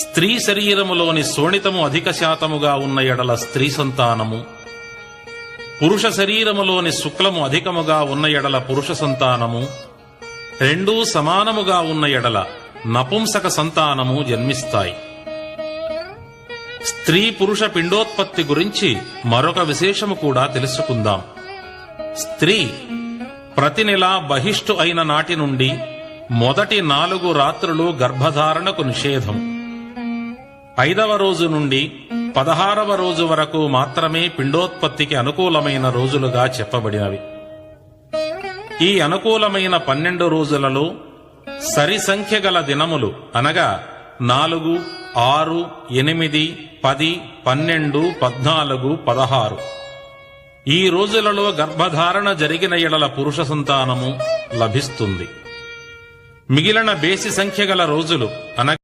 స్త్రీ శరీరములోని శోణితము అధిక శాతముగా ఉన్న ఎడల స్త్రీ సంతానము, పురుష శరీరములోని శుక్లము అధికముగా ఉన్న ఎడల పురుష సంతానము, రెండూ సమానముగా ఉన్న ఎడల నపుంసక సంతానము జన్మిస్తాయి. స్త్రీ పురుష పిండోత్పత్తి గురించి మరొక విశేషము కూడా తెలుసుకుందాం. స్త్రీ ప్రతి నెల బహిష్టు అయిన నాటి నుండి మొదటి 4 రాత్రులు గర్భధారణకు నిషేధం. 5వ రోజు నుండి 16వ రోజు వరకు మాత్రమే పిండోత్పత్తికి అనుకూలమైన రోజులుగా చెప్పబడినవి. ఈ అనుకూలమైన 12 రోజులలో సరి సంఖ్య గల దినములు అనగా 4, 6, 8, 10, 12, 14, 16. ఈ రోజులలో గర్భధారణ జరిగిన ఎడల పురుష సంతానము లభిస్తుంది. మిగిలిన బేసి సంఖ్య గల రోజులు అనగా